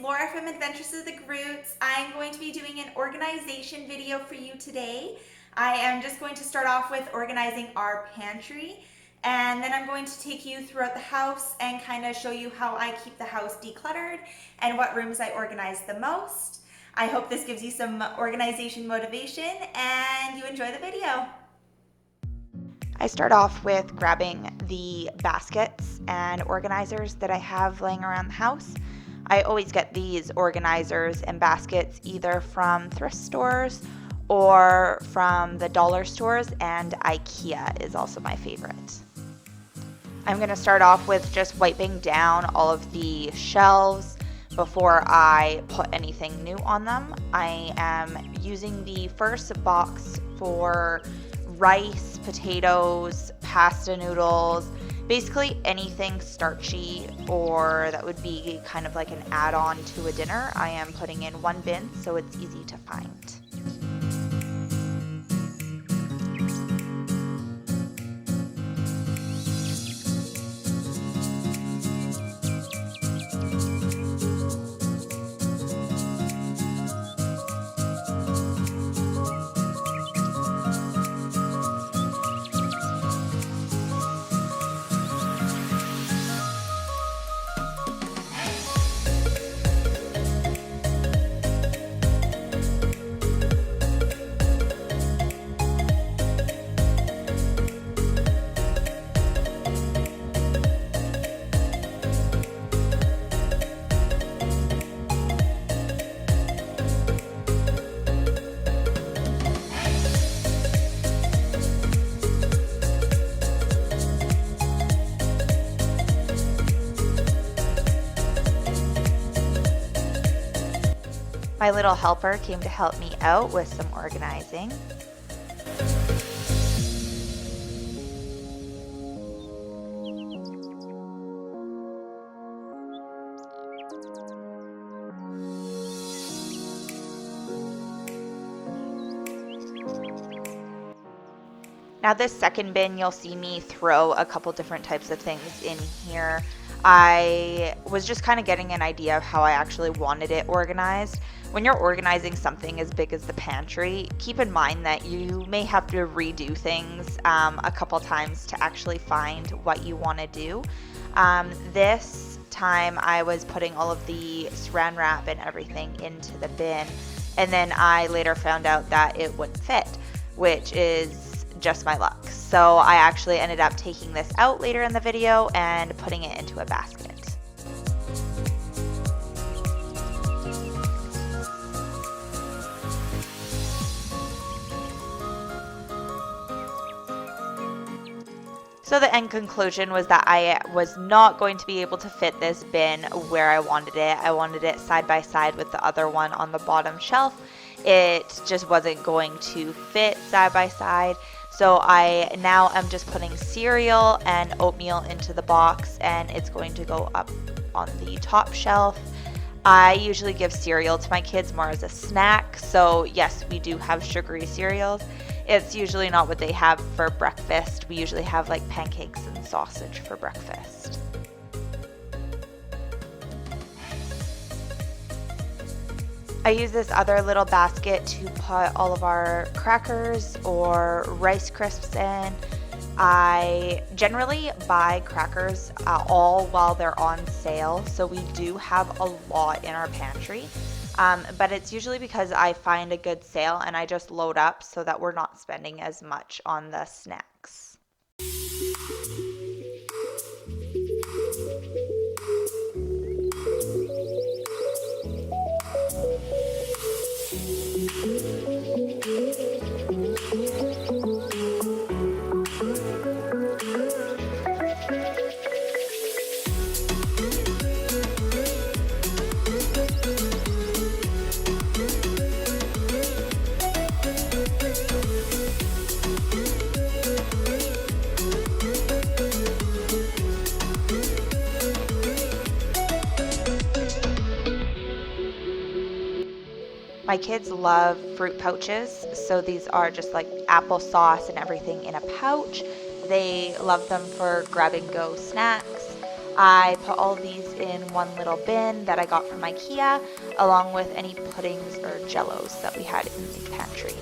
Laura from Adventures of the Groots. I'm going to be doing an organization video for you today. I am just going to start off with organizing our pantry, and then I'm going to take you throughout the house and kind of show you how I keep the house decluttered and what rooms I organize the most. I hope this gives you some organization motivation and you enjoy the video. I start off with grabbing the baskets and organizers that I have laying around the house. I always get these organizers and baskets either from thrift stores or from the dollar stores, and IKEA is also my favorite. I'm going to start off with just wiping down all of the shelves before I put anything new on them. I am using the first box for rice, potatoes, pasta noodles, basically anything starchy or that would be kind of like an add-on to a dinner. I am putting in one bin so it's easy to find. My little helper came to help me out with some organizing. Now this second bin, you'll see me throw a couple different types of things in here. I was just kind of getting an idea of how I actually wanted it organized. When you're organizing something as big as the pantry, keep in mind that you may have to redo things a couple times to actually find what you want to do. This time I was putting all of the saran wrap and everything into the bin, and then I later found out that it wouldn't fit, which is just my luck. So I actually ended up taking this out later in the video and putting it into a basket. So the end conclusion was that I was not going to be able to fit this bin where I wanted it. I wanted it side by side with the other one on the bottom shelf. It just wasn't going to fit side by side. So I now am just putting cereal and oatmeal into the box, and it's going to go up on the top shelf. I usually give cereal to my kids more as a snack. So yes, we do have sugary cereals. It's usually not what they have for breakfast. We usually have like pancakes and sausage for breakfast. I use this other little basket to put all of our crackers or Rice Crisps in. I generally buy crackers all while they're on sale, so we do have a lot in our pantry. But it's usually because I find a good sale and I just load up so that we're not spending as much on the snacks. My kids love fruit pouches, so these are just like applesauce and everything in a pouch. They love them for grab and go snacks. I put all of these in one little bin that I got from IKEA, along with any puddings or jellos that we had in the pantry.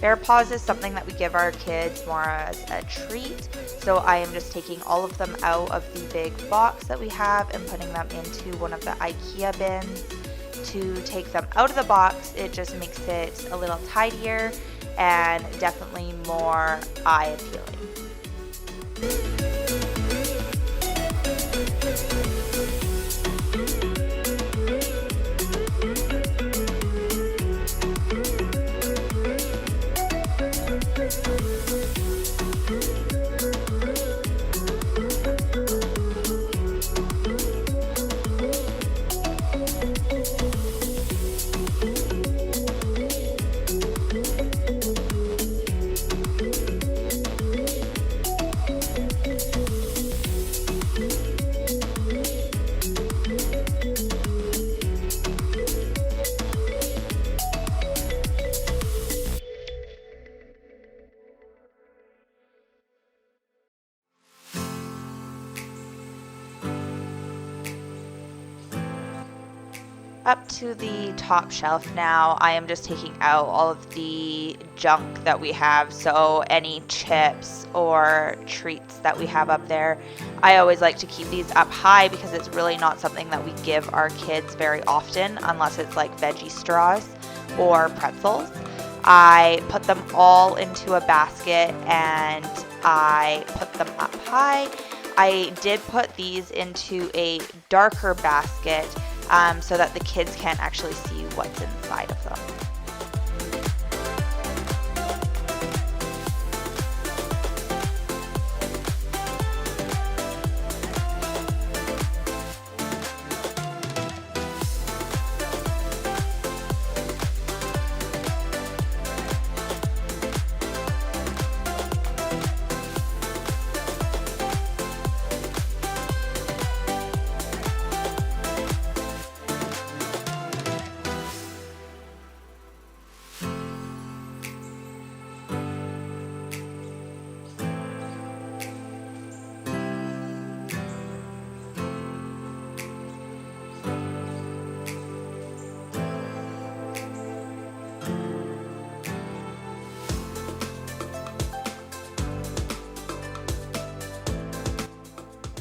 Bear paws is something that we give our kids more as a treat, so I am just taking all of them out of the big box that we have and putting them into one of the IKEA bins. To take them out of the box, it just makes it a little tidier and definitely more eye appealing. Up to the top shelf now, I am just taking out all of the junk that we have, so any chips or treats that we have up there. I always like to keep these up high because it's really not something that we give our kids very often unless it's like veggie straws or pretzels. I put them all into a basket and I put them up high. I did put these into a darker basket so that the kids can't actually see what's inside of them.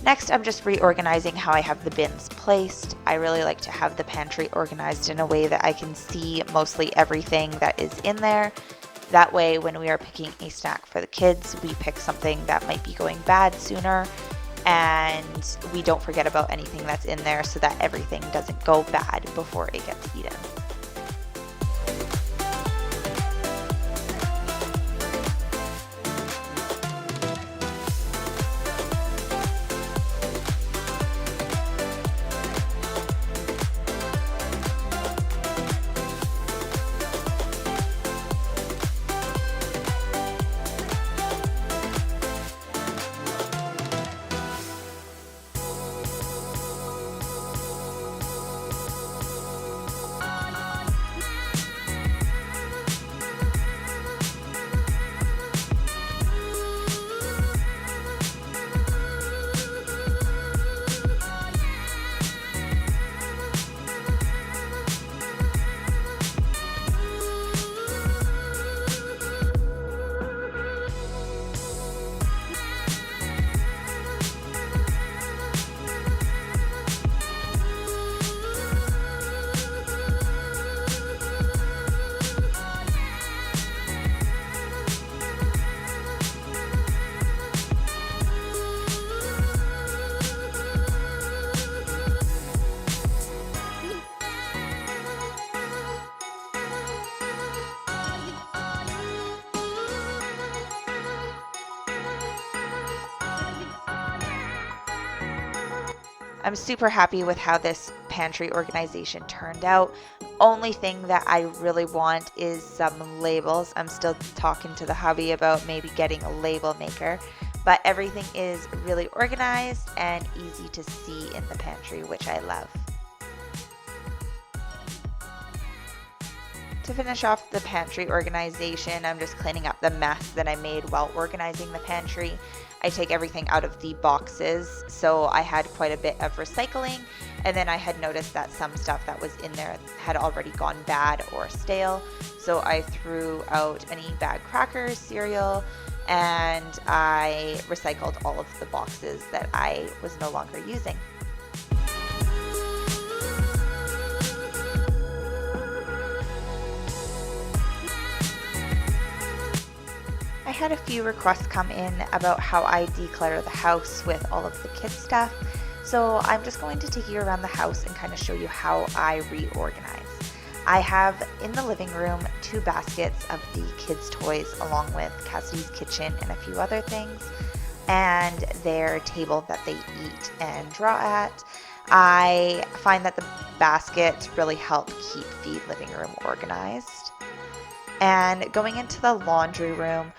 Next, I'm just reorganizing how I have the bins placed. I really like to have the pantry organized in a way that I can see mostly everything that is in there. That way, when we are picking a snack for the kids, we pick something that might be going bad sooner and we don't forget about anything that's in there so that everything doesn't go bad before it gets eaten. I'm super happy with how this pantry organization turned out. Only thing that I really want is some labels. I'm still talking to the hubby about maybe getting a label maker, but everything is really organized and easy to see in the pantry, which I love. To finish off the pantry organization, I'm just cleaning up the mess that I made while organizing the pantry. I take everything out of the boxes, so I had quite a bit of recycling, and then I had noticed that some stuff that was in there had already gone bad or stale, so I threw out any bad crackers, cereal, and I recycled all of the boxes that I was no longer using. I had a few requests come in about how I declutter the house with all of the kids' stuff, so I'm just going to take you around the house and kind of show you how I reorganize. I have in the living room 2 baskets of the kids' toys along with Cassidy's kitchen and a few other things, and their table that they eat and draw at. I find that the baskets really help keep the living room organized. And going into the laundry room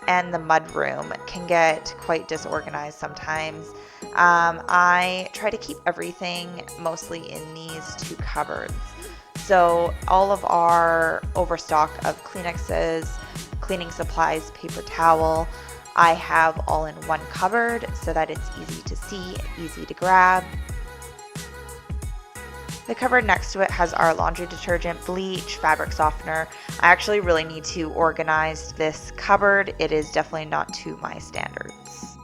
and the mud room can get quite disorganized sometimes. I try to keep everything mostly in these 2 cupboards. So all of our overstock of Kleenexes, cleaning supplies, paper towel, I have all in one cupboard so that it's easy to see, easy to grab. The cupboard next to it has our laundry detergent, bleach, fabric softener. I actually really need to organize this cupboard. It is definitely not to my standards.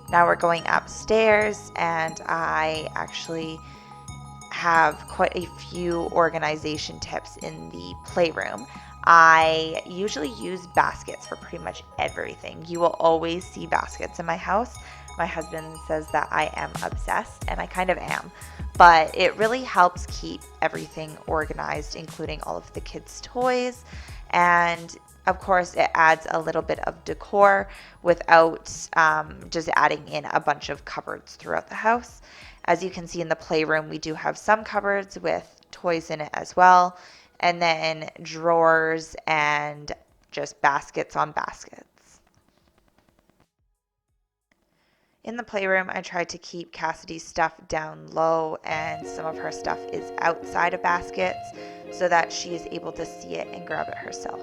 Now we're going upstairs, and I actually have quite a few organization tips in the playroom. I usually use baskets for pretty much everything. You will always see baskets in my house. My husband says that I am obsessed, and I kind of am. But it really helps keep everything organized, including all of the kids' toys. And of course, it adds a little bit of decor without just adding in a bunch of cupboards throughout the house. As you can see in the playroom, we do have some cupboards with toys in it as well, and then drawers and just baskets on baskets. In the playroom, I tried to keep Cassidy's stuff down low, and some of her stuff is outside of baskets so that she is able to see it and grab it herself.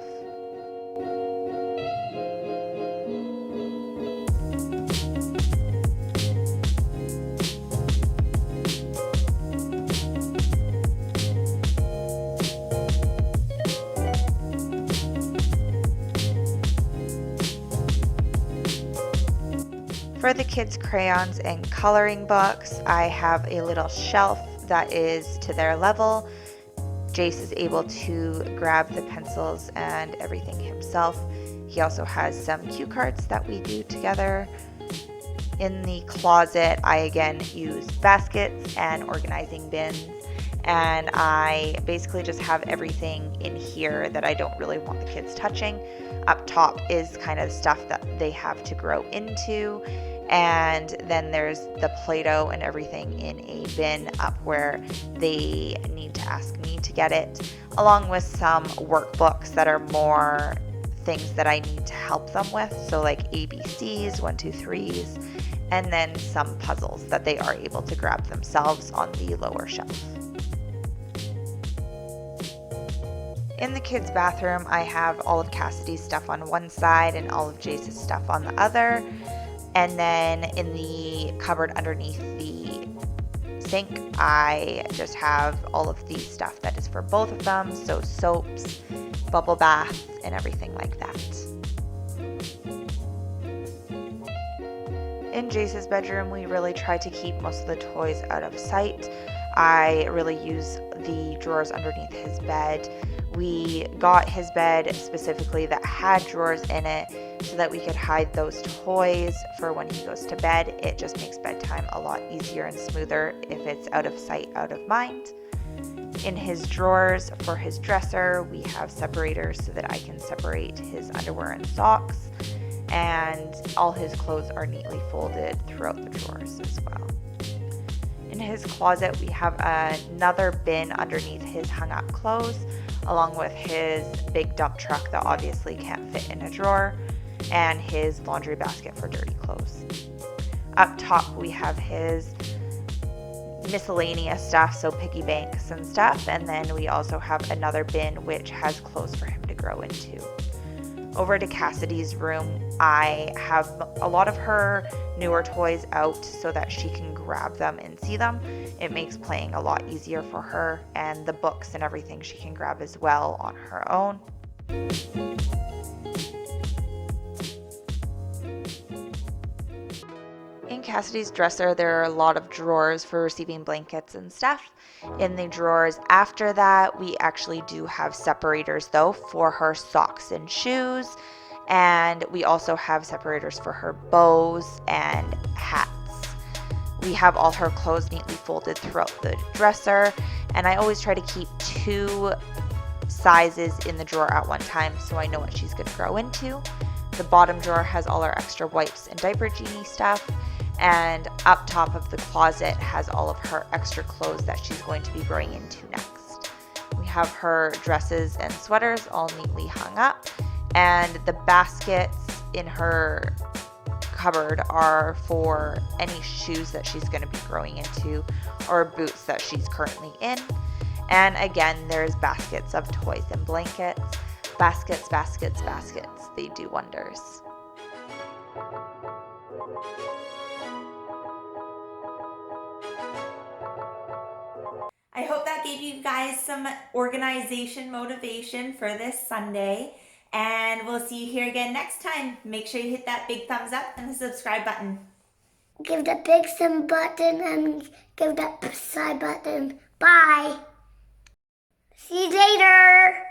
For the kids' crayons and coloring books, I have a little shelf that is to their level. Jace is able to grab the pencils and everything himself. He also has some cue cards that we do together. In the closet, I again use baskets and organizing bins, and I basically just have everything in here that I don't really want the kids touching. Up top is kind of stuff that they have to grow into, and then there's the Play-Doh and everything in a bin up where they need to ask me to get it, along with some workbooks that are more things that I need to help them with, so like ABCs, 1, 2, 3s, and then some puzzles that they are able to grab themselves on the lower shelf. In the kids' bathroom, I have all of Cassidy's stuff on one side and all of Jace's stuff on the other. And then in the cupboard underneath the sink, I just have all of the stuff that is for both of them, so soaps, bubble baths, and everything like that. In Jace's bedroom, we really try to keep most of the toys out of sight. I really use the drawers underneath his bed. We got his bed specifically that had drawers in it so that we could hide those toys for when he goes to bed. It just makes bedtime a lot easier and smoother if it's out of sight, out of mind. In his drawers for his dresser, we have separators so that I can separate his underwear and socks, and all his clothes are neatly folded throughout the drawers as well. In his closet, we have another bin underneath his hung up clothes, along with his big dump truck that obviously can't fit in a drawer, and his laundry basket for dirty clothes. Up top, we have his miscellaneous stuff, so piggy banks and stuff, and then we also have another bin which has clothes for him to grow into. Over to Cassidy's room, I have a lot of her newer toys out so that she can grab them and see them. It makes playing a lot easier for her, and the books and everything she can grab as well on her own. In Cassidy's dresser, there are a lot of drawers for receiving blankets and stuff. In the drawers after that, we actually do have separators though for her socks and shoes, and we also have separators for her bows and hats. We have all her clothes neatly folded throughout the dresser, and I always try to keep 2 sizes in the drawer at one time so I know what she's going to grow into. The bottom drawer has all our extra wipes and diaper genie stuff, and up top of the closet has all of her extra clothes that she's going to be growing into next. We have her dresses and sweaters all neatly hung up, and the baskets in her cupboard are for any shoes that she's going to be growing into or boots that she's currently in. And again, there's baskets of toys and blankets. Baskets, baskets, baskets. They do wonders. I hope that gave you guys some organization motivation for this Sunday. And we'll see you here again next time. Make sure you hit that big thumbs up and the subscribe button. Give the big thumb button and give that side button. Bye. See you later.